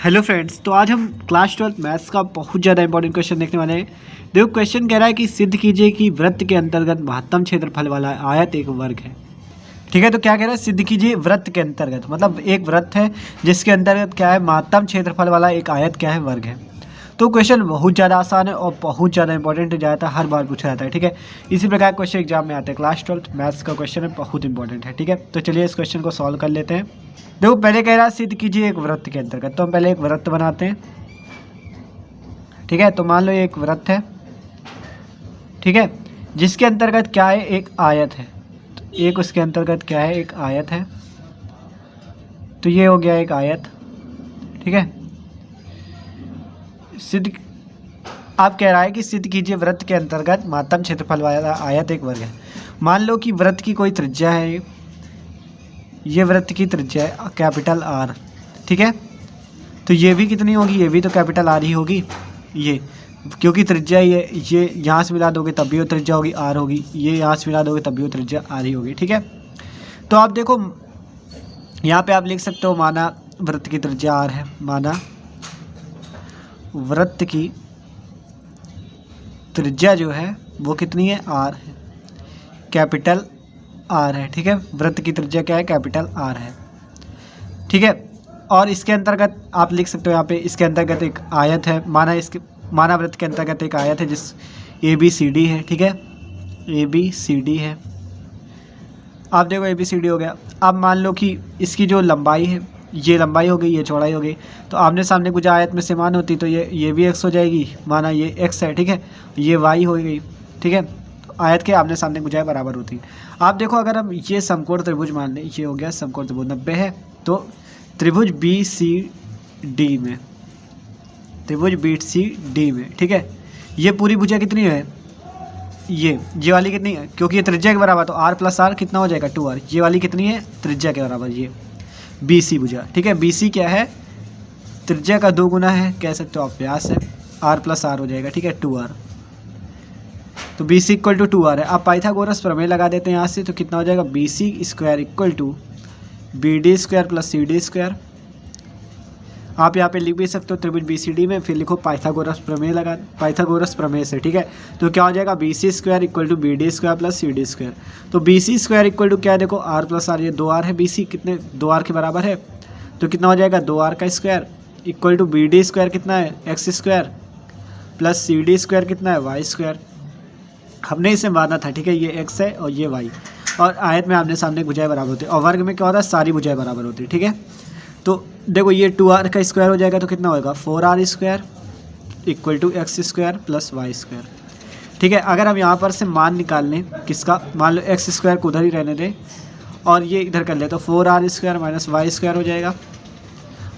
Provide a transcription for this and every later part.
Hello friends, तो आज हम क्लास 12 मैथ्स का बहुत ज़्यादा इंपॉर्टेंट क्वेश्चन देखने वाले हैं। देखो क्वेश्चन कह रहा है कि सिद्ध कीजिए कि वृत्त के अंतर्गत महत्तम क्षेत्रफल वाला आयत एक वर्ग है। ठीक है, तो क्या कह रहा है, सिद्ध कीजिए वृत्त के अंतर्गत, मतलब एक वृत्त है जिसके अंतर्गत क्या है, महत्तम क्षेत्रफल वाला एक आयत क्या है, वर्ग है। तो क्वेश्चन बहुत ज़्यादा आसान है और बहुत ज़्यादा इंपॉर्टेंट जाता है, हर बार पूछा जाता है। ठीक है, इसी प्रकार क्वेश्चन एग्जाम में आते हैं। क्लास 12 मैथ्स का क्वेश्चन है, बहुत इंपॉर्टेंट है। ठीक है, तो चलिए इस क्वेश्चन को सॉल्व कर लेते हैं। देखो पहले कह रहा है सिद्ध कीजिए एक वृत्त के अंतर्गत, तो हम पहले एक वृत्त बनाते हैं। ठीक है, तो मान लो ये एक वृत्त है। ठीक है, जिसके अंतर्गत क्या है, एक आयत है। तो एक उसके अंतर्गत क्या है, एक आयत है। तो ये हो गया एक आयत। ठीक है, सिद्ध आप कह रहा है कि सिद्ध कीजिए वृत्त के अंतर्गत महत्तम क्षेत्रफल वाला आयत एक वर्ग है। मान लो कि वृत्त की कोई त्रिज्या है, ये वृत्त की त्रिज्या है कैपिटल आर। ठीक है, तो ये भी कितनी होगी, ये भी तो कैपिटल आर ही होगी। ये क्योंकि त्रिज्या ये यहाँ से मिला दोगे तब भी वो त्रिज्या होगी आर होगी, ये यहाँ से मिला दोगे तब भी वो त्रिज्या आर ही होगी। ठीक है, तो आप देखो यहाँ पे आप लिख सकते हो, माना वृत्त की त्रिज्या आर है, माना वृत्त की त्रिज्या जो है वो कितनी है, आर है, कैपिटल आर है। ठीक है, वृत्त की त्रिज्या क्या है, कैपिटल आर है। ठीक है, और इसके अंतर्गत आप लिख सकते हो, यहाँ पे इसके अंतर्गत एक आयत है, माना वृत्त के अंतर्गत एक आयत है जिस ए बी सी डी है। ठीक है, ए बी सी डी है। आप देखो ए बी सी डी हो गया। अब मान लो कि इसकी जो लंबाई है, ये लंबाई हो गई, ये चौड़ाई हो गई, तो आमने सामने कुछ आयत में समान होती तो ये भी एक्स हो जाएगी, माना ये एक्स है। ठीक है, ये वाई हो गई। ठीक है, तो आयत के आमने सामने भुजाएं बराबर होती है। आप देखो अगर हम ये समकोण त्रिभुज मान लें, ये हो गया समकोण त्रिभुज 90 है, तो त्रिभुज बी सी डी में, त्रिभुज बी सी डी में, ठीक है, ये पूरी भुजा कितनी है, ये वाली कितनी है, क्योंकि ये त्रिज्या के बराबर, तो आर प्लस आर कितना हो जाएगा, 2r। ये वाली कितनी है, त्रिज्या के बराबर, ये बी सी भुजा। ठीक है, बी सी क्या है, त्रिज्या का 2 गुना है, कह सकते हो आप व्यास है, आर प्लस आर हो जाएगा। ठीक है, 2r, तो B C equal to 2r है। आप पाइथागोरस प्रमेय लगा देते हैं यहाँ से, तो कितना हो जाएगा, B C square equal to B D square plus C D square. आप यहाँ पे लिख भी सकते हो त्रिभुज बी सी डी में, फिर लिखो पाइथागोरस प्रमेय लगा, पाइथागोरस प्रमेय से। ठीक है, तो क्या हो जाएगा, B C square equal to B D square plus C D square. तो B C square equal to क्या है, देखो आर प्लस आर, ये 2r है, बी सी कितने 2r के बराबर है, तो कितना हो जाएगा, 2r का square equal to B D square कितना है, X square plus C D square कितना है, वाई स्क्वायर। हमने इसे माना था। ठीक है, ये एक्स है और ये वाई, और आयत में आमने सामने भुजाएं बराबर होती है, और वर्ग में क्या होता है, सारी भुजाएं बराबर होती है। ठीक है, तो देखो ये 2r का स्क्वायर हो जाएगा, तो कितना होगा, 4r square equal to X square plus Y square. ठीक है, अगर हम यहाँ पर से मान निकाल लें किसका, मान लो एक्स स्क्वायर को उधर ही रहने दें और ये इधर कर ले, तो 4r square minus Y square हो जाएगा,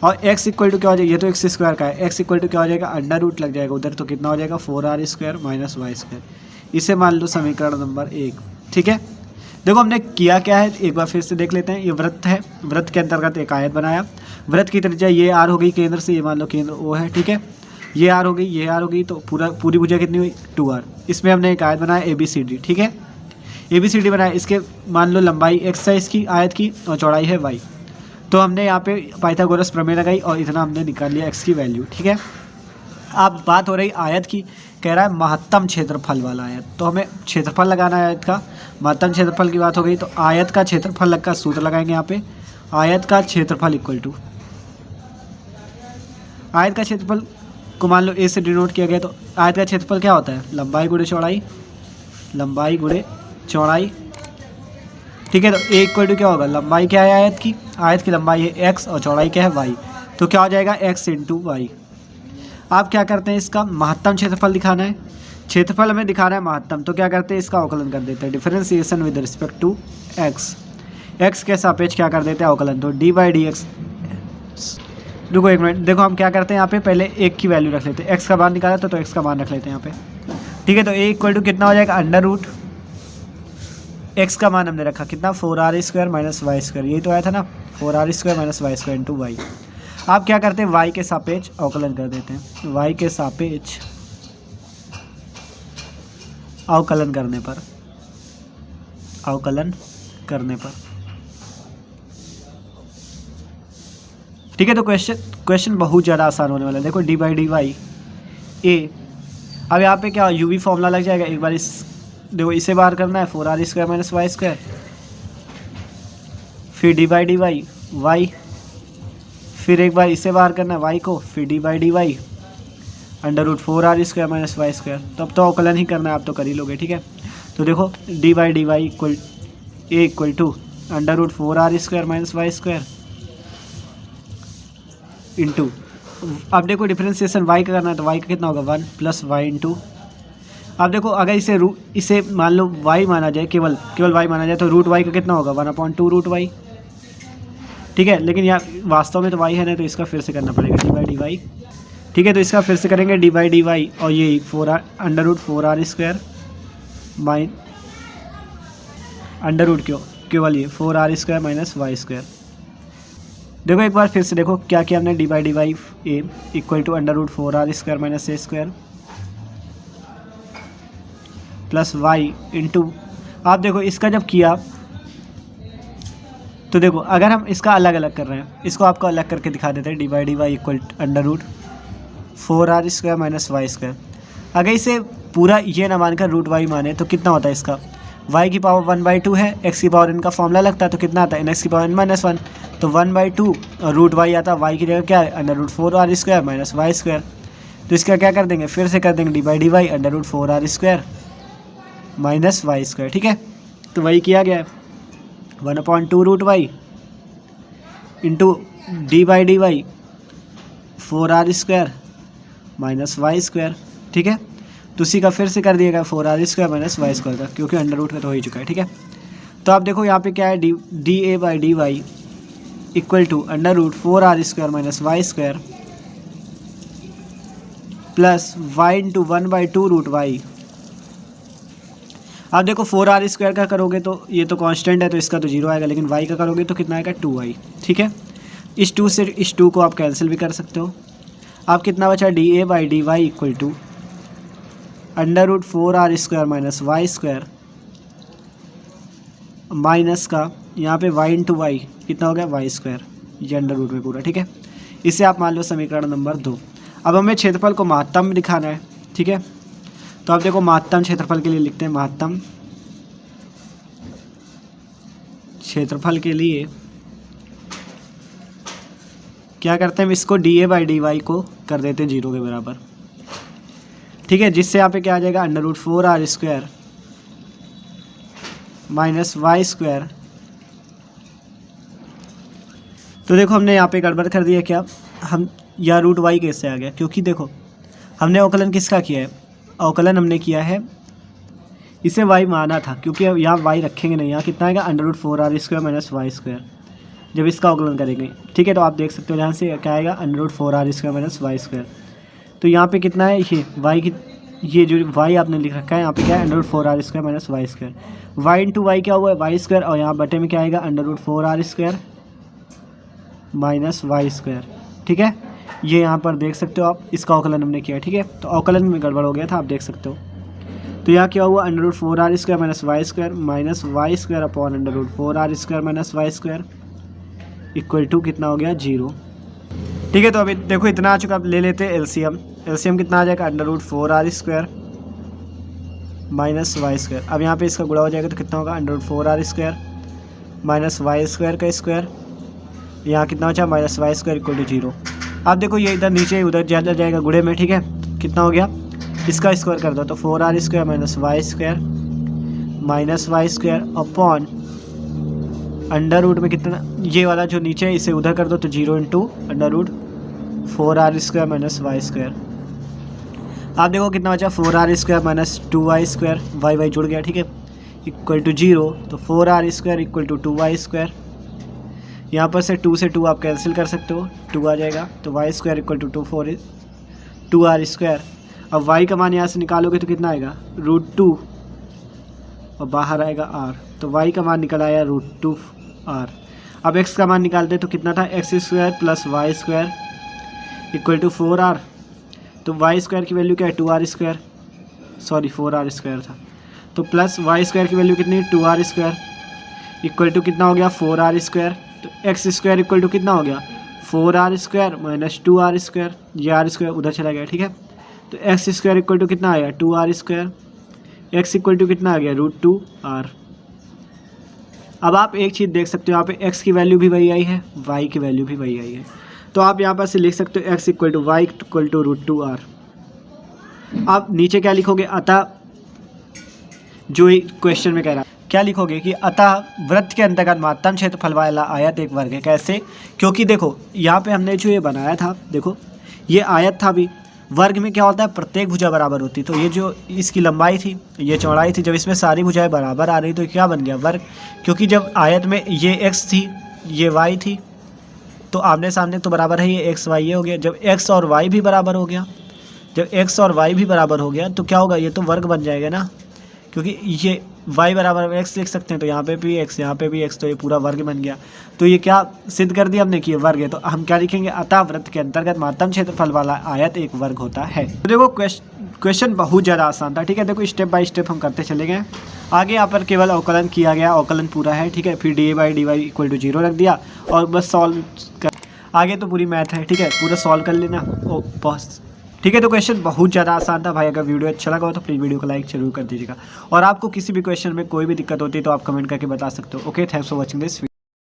और x इक्वल टू क्या हो जाएगा, ये तो एक्स स्क्वायर का है, x इक्वल टू क्या हो जाएगा, अंडर रूट लग जाएगा उधर, तो कितना हो जाएगा, 4r square minus Y square. इसे मान लो समीकरण नंबर 1। ठीक है, देखो हमने किया क्या है, एक बार फिर से देख लेते हैं। ये वृत्त है, वृत्त के अंतर्गत एक आयत बनाया, वृत्त की त्रिज्या ये आर हो गई केंद्र से, ये मान लो केंद्र ओ है। ठीक है, ये आर हो गई, ये आर हो गई, तो पूरी भुजा कितनी हुई, 2r। इसमें हमने एक आयत बनाया ए बी सी डी। ठीक है, ए बी सी डी बनाया, इसके मान लो लंबाई x है इसकी आयत की, और चौड़ाई है y। तो हमने यहाँ पे पाइथागोरस प्रमेय लगाई और इतना हमने निकाल लिया x की वैल्यू। ठीक है, अब बात हो रही आयत की, कह रहा है महत्तम क्षेत्रफल वाला आयत, तो हमें क्षेत्रफल लगाना है आयत का। महत्तम क्षेत्रफल की बात हो गई, तो आयत का क्षेत्रफल का सूत्र लगाएंगे यहाँ पे, आयत का क्षेत्रफल इक्वल टू, आयत का क्षेत्रफल को मान लो ए से डिनोट किया गया, तो आयत का क्षेत्रफल क्या होता है, लंबाई गुणे चौड़ाई, लंबाई गुणे चौड़ाई। ठीक है, तो ए इक्वल टू क्या होगा, लंबाई क्या है आयत की लंबाई है x और चौड़ाई क्या है y, तो क्या हो जाएगा x इंटू वाई। आप क्या करते हैं, इसका महत्तम क्षेत्रफल दिखाना है, क्षेत्रफल हमें दिखाना है महत्तम, तो क्या करते हैं, इसका अवकलन कर देते हैं, differentiation with respect to x के सापेक्ष क्या कर देते हैं, अवकलन, तो डी बाई डी एक्स। रुको एक मिनट, देखो हम क्या करते हैं, यहाँ पे पहले एक की वैल्यू रख लेते हैं, x का मान निकाला तो x का मान रख लेते हैं यहाँ पे। ठीक है, तो a इक्वल टू कितना हो जाएगा, अंडर रूट x का मान हमने रखा कितना, 4r square minus Y square, यही तो आया था ना, 4r square minus Y square into Y. आप क्या करते हैं, y के सापेक्ष अवकलन कर देते हैं, y के सापेक्ष अवकलन करने पर ठीक है। तो क्वेश्चन बहुत ज़्यादा आसान होने वाला है। देखो डी बाई डी वाई ए, अब यहाँ पे क्या यू वी फॉर्मूला लग जाएगा। एक बार देखो इसे बाहर करना है 4r² माइनस y², फिर D by D Y Y, फिर एक बार इसे बाहर करना है y को, फिर D by D Y √4r² minus y²। तो अब तो अवकलन ही करना है, आप तो कर ही लोगे। ठीक है। तो देखो D by D Y equal to √4r² minus y² into, अब देखो डिफरेंशिएशन y का करना है तो y का कितना होगा 1 + y इंटू, अब देखो अगर इसे मान लो y माना जाए, केवल y माना जाए तो √y का कितना होगा 1/2 √y। ठीक है। लेकिन यहाँ वास्तव में तो y है ना, तो इसका फिर से करना पड़ेगा डी बाई डी वाई। ठीक है। तो इसका फिर से करेंगे डी बाई डी वाई, और ये √4r² माइन केवल ये 4r² माइनस y²। देखो एक बार फिर से देखो क्या किया हमने, D by D Y A equal to √4r² minus a² plus y into, आप देखो इसका जब किया तो देखो अगर हम इसका अलग अलग कर रहे हैं, इसको आपको अलग करके दिखा देते हैं। D by D Y equal √4r² minus y²। अगर इसे पूरा ये ना मानकर √y माने तो कितना होता है इसका, y की पावर 1/2 है, x की पावर इनका फॉर्मूला लगता है तो कितना आता है nx की पावर n-1, तो 1/2 और √y आता है, y की जगह क्या है √4r² माइनस y²। तो इसका क्या कर देंगे, फिर से कर देंगे D by D Y √4r² minus y²। ठीक है। तो वही किया गया है 1/2 √y into D by D Y 4r² minus y²। ठीक है। तो उसी का फिर से कर दिएगा 4r² माइनस y² का, क्योंकि अंडर रूट का तो हो ही चुका है। ठीक है। तो आप देखो यहाँ पे क्या है, D A by D Y equal to √4r² minus y² plus y into 1/2 √y। आप देखो 4r² का करोगे तो ये तो कांस्टेंट है तो इसका तो 0 आएगा, लेकिन y का करोगे तो कितना आएगा 2y। ठीक है। इस 2 से इस 2 को आप कैंसिल भी कर सकते हो। आप कितना बचा, D A by D Y equal to √4r² minus y² minus का यहाँ पे y इंटू वाई कितना हो गया y², ये अंडर रूट में पूरा। ठीक है। इसे आप मान लो समीकरण नंबर 2। अब हमें क्षेत्रफल को महत्तम में दिखाना है। ठीक है। तो आप देखो महत्तम क्षेत्रफल के लिए लिखते हैं, महत्तम क्षेत्रफल के लिए क्या करते हैं, इसको D A by D Y को कर देते हैं 0 के बराबर। ठीक है। जिससे यहाँ पे क्या आ जाएगा √4r² माइनस y²। तो देखो हमने यहाँ पे गड़बड़ कर दिया, क्या हम या √y कैसे आ गया, क्योंकि देखो हमने अवकलन किसका किया है, अवकलन हमने किया है, इसे y माना था, क्योंकि यहाँ y रखेंगे नहीं, यहाँ कितना आएगा √4r² माइनस y² जब इसका अवकलन करेंगे। ठीक है। तो आप देख सकते हो यहाँ से क्या आएगा √4r² माइनस y²। तो यहाँ पे कितना है, ये y की, ये जो y आपने लिख रखा है यहाँ पे क्या है √4r² minus y²। y into Y क्या हुआ है y², और यहाँ बटे में क्या आएगा √4r² माइनस y²। ठीक है। ये यहाँ पर देख सकते हो आप, इसका अवकलन हमने किया। ठीक है। तो अवकलन में गड़बड़ हो गया था, आप देख सकते हो। तो यहाँ क्या हुआ √4r² minus y² minus y² upon √4r² minus y² equal to कितना हो गया 0। ठीक है। तो अभी देखो इतना आ चुका, अब ले लेते हैं एलसीएम। एलसीएम कितना आ जाएगा √4r² माइनस y²। अब यहाँ पे इसका गुणा हो जाएगा तो कितना होगा √4r² माइनस y² का स्क्वायर, यहाँ कितना बचा माइनस y² इक्वल टू 0। अब देखो ये इधर नीचे उधर ज़्यादा जाएगा गुणे में। ठीक है। कितना हो गया, इसका स्क्वायर कर दो तो 4r² minus y² minus y² upon under root में कितना, ये वाला जो नीचे है इसे उधर कर दो तो 0 इंटू √4r² माइनस y²। आप देखो कितना बचा 4r² माइनस 2y², y जुड़ गया। ठीक है। इक्वल टू 0, तो 4r² इक्वल टू 2y²। यहाँ पर से 2 से 2 आप कैंसिल कर सकते हो, 2 आ जाएगा, तो y² इक्वल टू 2r²। अब y का मान यहाँ से निकालोगे तो कितना आएगा √2 और बाहर आएगा r, तो y का मान निकल आया √2r। अब x का मान निकालते तो कितना था x² plus y² equal to 4r, तो y² की वैल्यू क्या है 2r², सॉरी 4r² था, तो प्लस y² की वैल्यू कितनी 2r² इक्वल टू कितना हो गया 4r², तो x² इक्वल टू कितना हो गया 4r² माइनस 2r², ये r² उधर चला गया, ठीक है। तो x² इक्वल टू कितना आया 2r², x इक्वल टू कितना आ गया √2r। अब आप एक चीज़ देख सकते हो, यहाँ पे x की वैल्यू भी वही आई है, y की वैल्यू भी वही आई है। तो आप यहाँ पर से लिख सकते हो x equal to Y equal to √2r। आप नीचे क्या लिखोगे, अतः जो क्वेश्चन में कह रहा है क्या लिखोगे कि अतः वृत्त के अंतर्गत महत्तम क्षेत्रफल वाला आयत एक वर्ग है। कैसे? क्योंकि देखो यहाँ पे हमने जो ये बनाया था, देखो ये आयत था, भी वर्ग में क्या होता है प्रत्येक भुजा बराबर होती। तो ये जो इसकी लंबाई थी, ये चौड़ाई थी, जब इसमें सारी भुजाएं बराबर आ रही तो क्या बन गया वर्ग। क्योंकि जब आयत में ये x थी, ये y थी, तो आमने सामने तो बराबर है, ये x y ये हो गया। जब x और y भी बराबर हो गया, जब x और y भी बराबर हो गया तो क्या होगा, ये तो वर्ग बन जाएगा ना, क्योंकि ये y बराबर x लिख सकते हैं, तो यहाँ पे भी x, यहाँ पे भी x, तो ये पूरा वर्ग बन गया। तो ये क्या सिद्ध कर दिया हमने कि ये वर्ग है। तो हम क्या लिखेंगे, अतः वृत्त के अंतर्गत महत्तम क्षेत्रफल वाला आयत एक वर्ग होता है। तो देखो क्वेश्चन बहुत ज़्यादा आसान था, ठीक है। देखो स्टेप बाय स्टेप हम करते चले गए। आगे यहाँ पर केवल अवकलन किया गया, अवकलन पूरा है, ठीक है। फिर dy/dy इक्वल टू 0 रख दिया और बस सॉल्व कर, आगे तो पूरी मैथ है, ठीक है, पूरा सॉल्व कर लेना। ओ बस, ठीक है। तो क्वेश्चन बहुत ज़्यादा आसान था भाई। अगर वीडियो अच्छा लगा हो तो प्लीज़ वीडियो को लाइक जरूर कर दीजिएगा। और आपको किसी भी क्वेश्चन में कोई भी दिक्कत होती है तो आप कमेंट करके बता सकते हो। Okay, thanks for watching this.